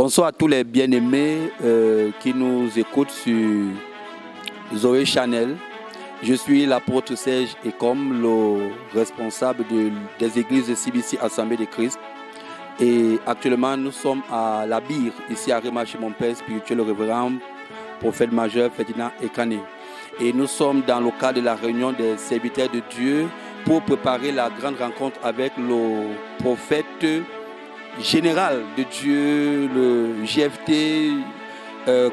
Bonsoir à tous les bien-aimés qui nous écoutent sur Zoé Channel. Je suis l'apôtre Serge Ekom, le responsable des églises de CBC Assemblée de Christ. Et actuellement, nous sommes à la Bire, ici à Réma, chez mon père spirituel, le révérend prophète majeur Ferdinand Ekane. Et nous sommes dans le cadre de la réunion des serviteurs de Dieu pour préparer la grande rencontre avec le prophète général de Dieu, le GFT,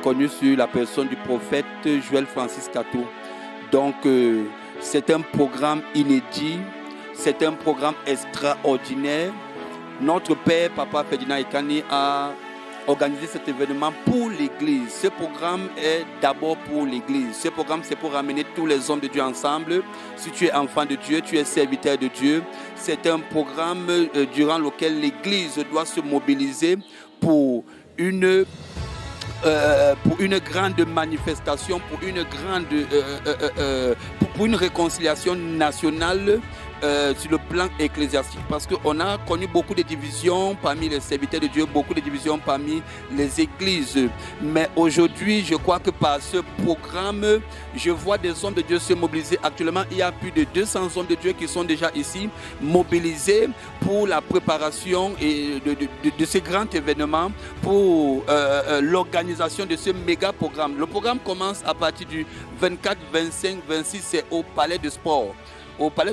connu sur la personne du prophète Joël Francis Kato. Donc, c'est un programme inédit, c'est un programme extraordinaire. Notre père, Papa Ferdinand Ekane, a organisé cet événement pour l'Église. Ce programme est d'abord pour l'Église. Ce programme, c'est pour ramener tous les hommes de Dieu ensemble. Si tu es enfant de Dieu, tu es serviteur de Dieu. C'est un programme durant lequel l'Église doit se mobiliser pour une grande manifestation, pour une réconciliation nationale sur le plan ecclésiastique, parce qu'on a connu beaucoup de divisions parmi les serviteurs de Dieu, beaucoup de divisions parmi les églises. Mais aujourd'hui, je crois que par ce programme, je vois des hommes de Dieu se mobiliser. Actuellement, il y a plus de 200 hommes de Dieu qui sont déjà ici, mobilisés pour la préparation de ce grand événement, pour l'organisation de ce méga programme. Le programme commence à partir du 24, 25, 26, c'est au Palais de Sport. Au palais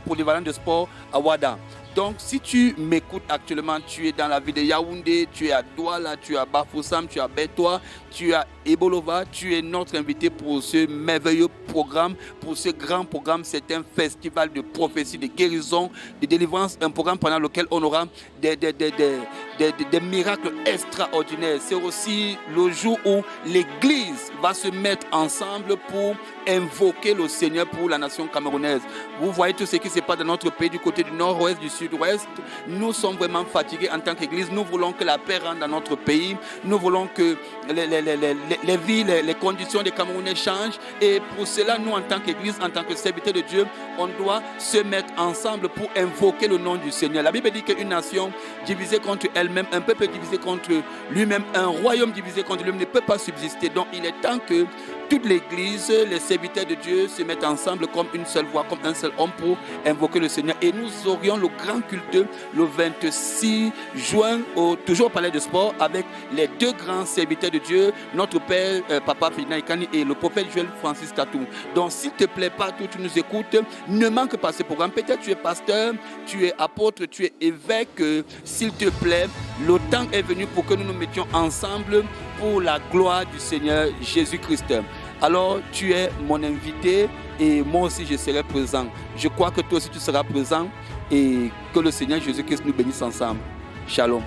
polyvalent de sport à Ouadda. Donc, si tu m'écoutes actuellement, tu es dans la ville de Yaoundé, tu es à Douala, tu es à Bafoussam, tu es à Bétois, tu es à Ebolova, tu es notre invité pour ce merveilleux programme, pour ce grand programme. C'est un festival de prophétie, de guérison, de délivrance, un programme pendant lequel on aura des miracles extraordinaires. C'est aussi le jour où l'Église va se mettre ensemble pour invoquer le Seigneur pour la nation camerounaise. Vous voyez tout ce qui se passe dans notre pays, du côté du nord-ouest, du sud-ouest. Nous sommes vraiment fatigués en tant qu'Église. Nous voulons que la paix rentre dans notre pays. Nous voulons que les vies, les conditions des Camerounais changent. Et pour cela, nous, en tant qu'Église, en tant que serviteurs de Dieu, on doit se mettre ensemble pour invoquer le nom du Seigneur. La Bible dit qu'une nation divisée contre elle-même, un peuple divisé contre lui-même, un royaume divisé contre lui-même ne peut pas subsister. Donc, il est temps que toute l'Église, les serviteurs de Dieu se mettent ensemble comme une seule voix, comme un seul homme pour invoquer le Seigneur. Et nous aurions le grand culte le 26 juin, toujours au Palais de Sport, avec les deux grands serviteurs de Dieu, notre Père, Papa Ferdinand Ekane et le prophète Joël Francis Kato. Donc, s'il te plaît, partout tu nous écoutes, ne manque pas ce programme. Peut-être tu es pasteur, tu es apôtre, tu es évêque. S'il te plaît, le temps est venu pour que nous nous mettions ensemble pour la gloire du Seigneur Jésus-Christ. Alors, tu es mon invité et moi aussi je serai présent. Je crois que toi aussi tu seras présent et que le Seigneur Jésus-Christ nous bénisse ensemble. Shalom.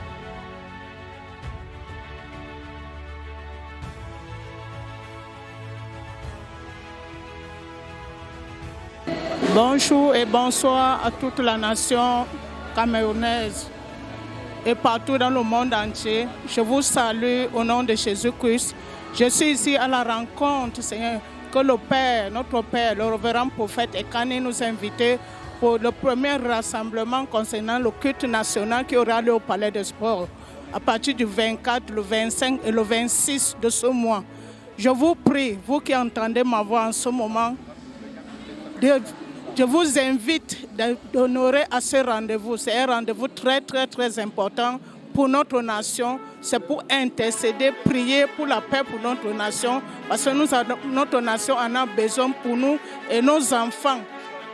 Bonjour et bonsoir à toute la nation camerounaise et partout dans le monde entier. Je vous salue au nom de Jésus-Christ. Je suis ici à la rencontre, Seigneur, que le Père, notre Père, le révérend prophète Ekane nous a invités pour le premier rassemblement concernant le culte national qui aura lieu au Palais de Sport à partir du 24, le 25 et le 26 de ce mois. Je vous prie, vous qui entendez ma voix en ce moment, je vous invite d'honorer à ce rendez-vous. C'est un rendez-vous très, très, très important pour notre nation. C'est pour intercéder, prier pour la paix pour notre nation. Parce que notre nation en a besoin pour nous et nos enfants.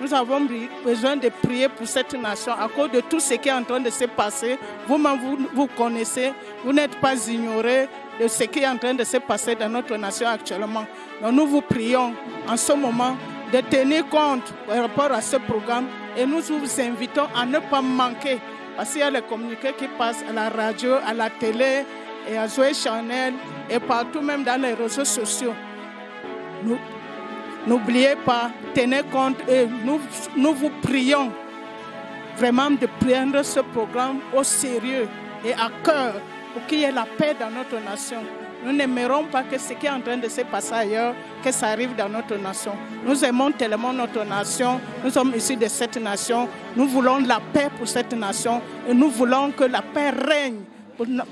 Nous avons besoin de prier pour cette nation à cause de tout ce qui est en train de se passer. Vous-même, vous connaissez, vous n'êtes pas ignorés de ce qui est en train de se passer dans notre nation actuellement. Donc nous vous prions en ce moment de tenir compte par rapport à ce programme et nous vous invitons à ne pas manquer parce qu'il y a les communiqués qui passent à la radio, à la télé et à Zoé Channel et partout même dans les réseaux sociaux. N'oubliez pas, tenez compte et nous vous prions vraiment de prendre ce programme au sérieux et à cœur pour qu'il y ait la paix dans notre nation. Nous n'aimerons pas que ce qui est en train de se passer ailleurs, que ça arrive dans notre nation. Nous aimons tellement notre nation. Nous sommes issus de cette nation. Nous voulons la paix pour cette nation. Et nous voulons que la paix règne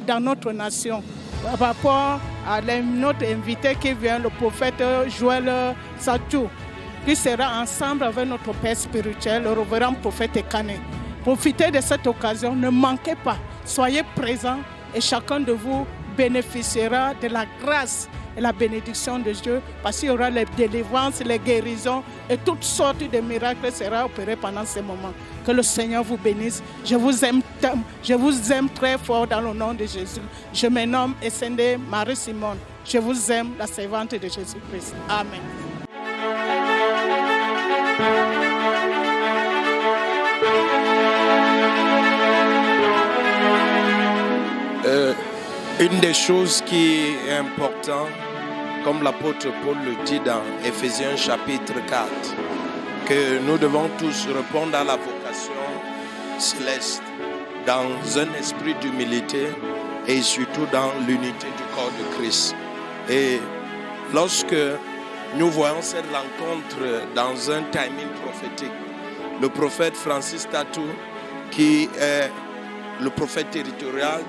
dans notre nation. Par rapport à notre invité qui vient, le prophète Joël Satou, qui sera ensemble avec notre père spirituel, le révérend prophète Ekane. Profitez de cette occasion, ne manquez pas, soyez présents et chacun de vous bénéficiera de la grâce et la bénédiction de Dieu, parce qu'il y aura les délivrances, les guérisons et toutes sortes de miracles seront opérés pendant ces moments. Que le Seigneur vous bénisse. Je vous aime très fort dans le nom de Jésus. Je me nomme Essende Marie-Simone. Je vous aime, la servante de Jésus-Christ. Amen. Une des choses qui est importante, comme l'apôtre Paul le dit dans Éphésiens chapitre 4, que nous devons tous répondre à la vocation céleste dans un esprit d'humilité et surtout dans l'unité du corps de Christ. Et lorsque nous voyons cette rencontre dans un timing prophétique, le prophète Francis Tatou, qui est le prophète territorial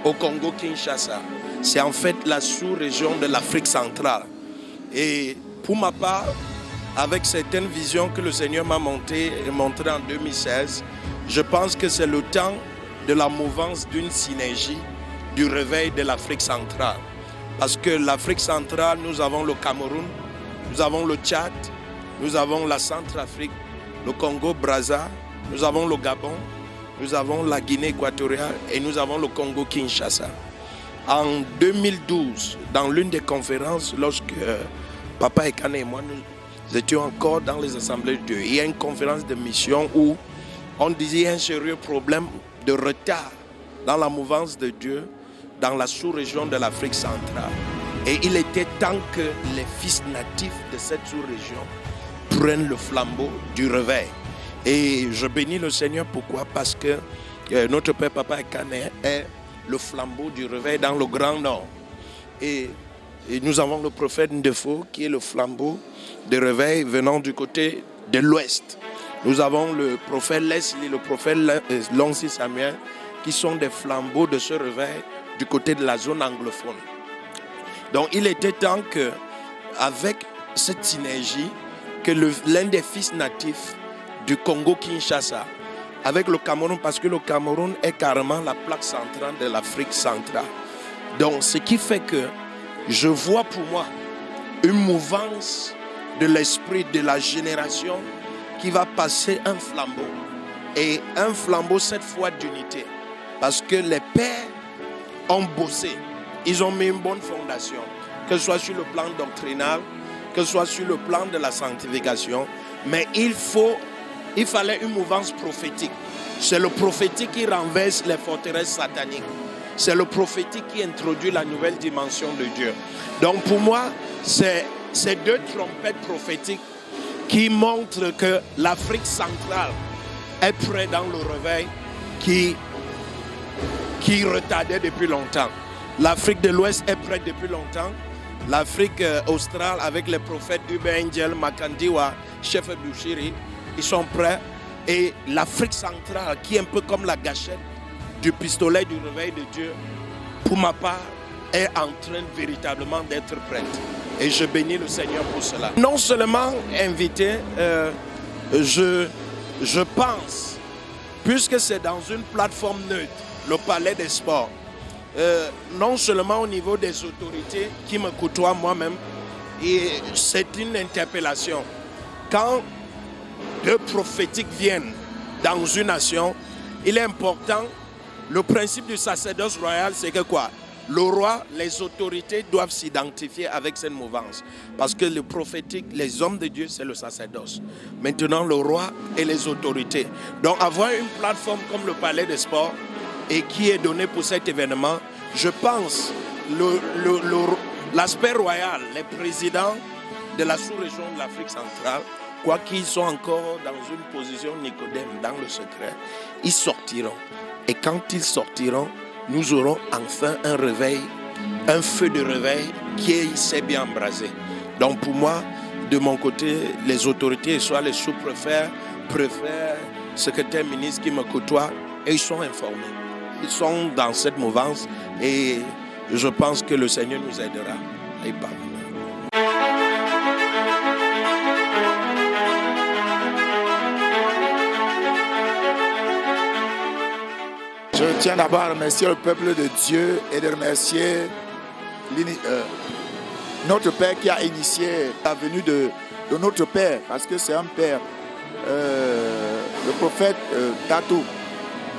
au Congo-Kinshasa, c'est en fait la sous-région de l'Afrique centrale. Et pour ma part, avec certaines visions que le Seigneur m'a montrées en 2016, je pense que c'est le temps de la mouvance d'une synergie, du réveil de l'Afrique centrale. Parce que l'Afrique centrale, nous avons le Cameroun, nous avons le Tchad, nous avons la Centrafrique, le Congo-Brazza, nous avons le Gabon, nous avons la Guinée équatoriale et nous avons le Congo-Kinshasa. En 2012, dans l'une des conférences, lorsque Papa Ekane et moi, nous étions encore dans les assemblées de Dieu, il y a une conférence de mission où on disait qu'il y a un sérieux problème de retard dans la mouvance de Dieu dans la sous-région de l'Afrique centrale. Et il était temps que les fils natifs de cette sous-région prennent le flambeau du réveil. Et je bénis le Seigneur, pourquoi? Parce que notre Père Papa Ekane est le flambeau du réveil dans le Grand Nord. Et nous avons le prophète Ndefo qui est le flambeau de réveil venant du côté de l'Ouest. Nous avons le prophète Leslie, le prophète Lonsi Samuel qui sont des flambeaux de ce réveil du côté de la zone anglophone. Donc il était temps qu'avec cette synergie, que l'un des fils natifs du Congo-Kinshasa, avec le Cameroun, parce que le Cameroun est carrément la plaque centrale de l'Afrique centrale. Donc, ce qui fait que je vois pour moi une mouvance de l'esprit de la génération qui va passer un flambeau. Et un flambeau cette fois d'unité. Parce que les pères ont bossé. Ils ont mis une bonne fondation. Que ce soit sur le plan doctrinal, que ce soit sur le plan de la sanctification. Mais il fallait une mouvance prophétique. C'est le prophétique qui renverse les forteresses sataniques. C'est le prophétique qui introduit la nouvelle dimension de Dieu. Donc pour moi, c'est ces deux trompettes prophétiques qui montrent que l'Afrique centrale est prête dans le réveil qui retardait depuis longtemps. L'Afrique de l'Ouest est prête depuis longtemps. L'Afrique australe avec les prophètes Uber Angel, Makandiwa, Chef Bushiri, ils sont prêts. Et l'Afrique centrale, qui est un peu comme la gâchette du pistolet du réveil de Dieu, pour ma part, est en train véritablement d'être prête. Et je bénis le Seigneur pour cela. Non seulement invité, je pense, puisque c'est dans une plateforme neutre, le Palais des Sports, non seulement au niveau des autorités qui me côtoient moi-même, et c'est une interpellation. Quand deux prophétiques viennent dans une nation, il est important, le principe du sacerdoce royal, c'est que quoi? Le roi, les autorités doivent s'identifier avec cette mouvance. Parce que le prophétique, les hommes de Dieu, c'est le sacerdoce. Maintenant, le roi et les autorités. Donc, avoir une plateforme comme le Palais des Sports et qui est donné pour cet événement, je pense, l'aspect royal, les présidents de la sous-région de l'Afrique centrale, quoi qu'ils soient encore dans une position Nicodème, dans le secret, ils sortiront. Et quand ils sortiront, nous aurons enfin un réveil, un feu de réveil qui s'est bien embrasé. Donc pour moi, de mon côté, les autorités, soit les sous-préfets, préfets, secrétaires ministres qui me côtoient, et ils sont informés. Ils sont dans cette mouvance et je pense que le Seigneur nous aidera à y parvenir. Je tiens d'abord à remercier le peuple de Dieu et de remercier notre Père qui a initié la venue de notre Père, parce que c'est un Père, le prophète Tatou.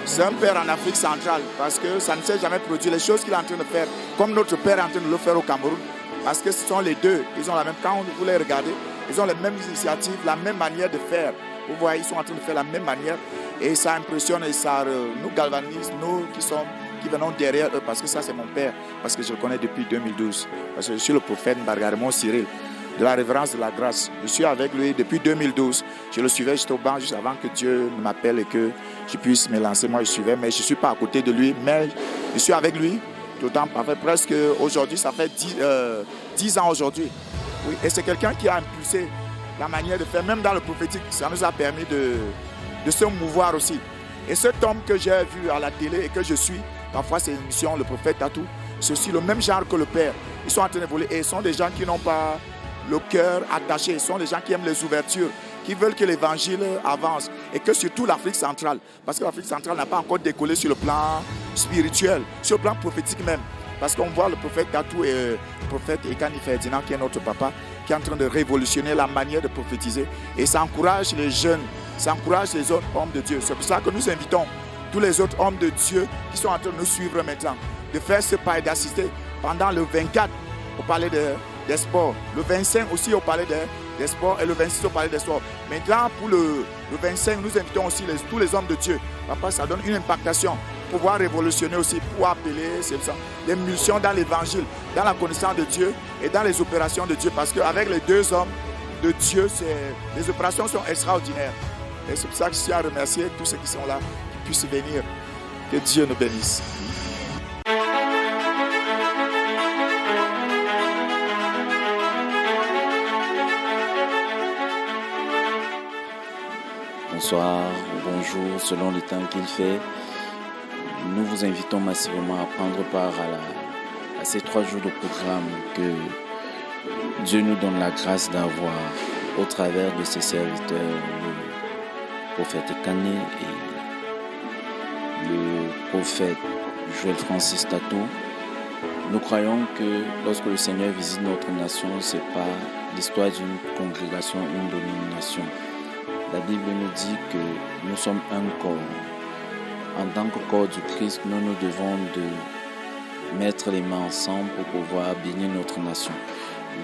C'est un Père en Afrique centrale, parce que ça ne s'est jamais produit. Les choses qu'il est en train de faire, comme notre Père est en train de le faire au Cameroun, parce que ce sont les deux, ils ont la même, quand vous les regardez, ils ont les mêmes initiatives, la même manière de faire. Vous voyez, ils sont en train de faire la même manière et ça impressionne et ça nous galvanise, nous qui venons derrière eux, parce que ça c'est mon père, parce que je le connais depuis 2012, parce que je suis le prophète Bargarimon Cyril, de la révérence de la grâce. Je suis avec lui depuis 2012. Je le suivais, j'étais au banc juste avant que Dieu m'appelle et que je puisse me lancer. Moi je suivais, mais je ne suis pas à côté de lui, mais je suis avec lui tout le temps, presque aujourd'hui, ça fait 10 ans aujourd'hui. Oui, et c'est quelqu'un qui a impulsé la manière de faire, même dans le prophétique, ça nous a permis de se mouvoir aussi. Et cet homme que j'ai vu à la télé et que je suis, parfois c'est une mission, le prophète Tatou, c'est aussi le même genre que le Père. Ils sont en train d'évoluer et ils sont des gens qui n'ont pas le cœur attaché, ils sont des gens qui aiment les ouvertures, qui veulent que l'évangile avance et que surtout l'Afrique centrale, parce que l'Afrique centrale n'a pas encore décollé sur le plan spirituel, sur le plan prophétique même. Parce qu'on voit le prophète Tatou et le prophète Ekani Ferdinand, qui est notre papa, qui est en train de révolutionner la manière de prophétiser. Et ça encourage les jeunes, ça encourage les autres hommes de Dieu. C'est pour ça que nous invitons tous les autres hommes de Dieu qui sont en train de nous suivre maintenant, de faire ce pas et d'assister. Pendant le 24, on parlait des sports. Le 25 aussi, on parlait des sports. Et le 26, on parlait des sports. Maintenant, pour le 25, nous invitons aussi tous les hommes de Dieu. Papa, ça donne une impactation. Pouvoir révolutionner aussi, pour appeler les munitions dans l'évangile, dans la connaissance de Dieu et dans les opérations de Dieu. Parce qu'avec les deux hommes de Dieu, les opérations sont extraordinaires. Et c'est pour ça que je tiens à remercier tous ceux qui sont là, qui puissent venir. Que Dieu nous bénisse. Bonsoir, bonjour, selon le temps qu'il fait. Nous vous invitons massivement à prendre part à ces 3 jours de programme que Dieu nous donne la grâce d'avoir au travers de ses serviteurs, le prophète Ekane et le prophète Joël Francis Tatou. Nous croyons que lorsque le Seigneur visite notre nation, ce n'est pas l'histoire d'une congrégation, une dénomination. La Bible nous dit que nous sommes un corps. En tant que corps du Christ, nous devons de mettre les mains ensemble pour pouvoir bénir notre nation.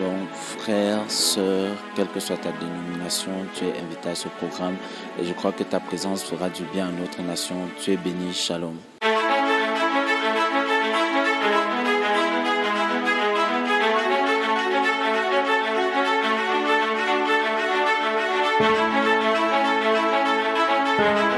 Donc, frères, sœurs, quelle que soit ta dénomination, tu es invité à ce programme et je crois que ta présence fera du bien à notre nation. Tu es béni, shalom. Thank you.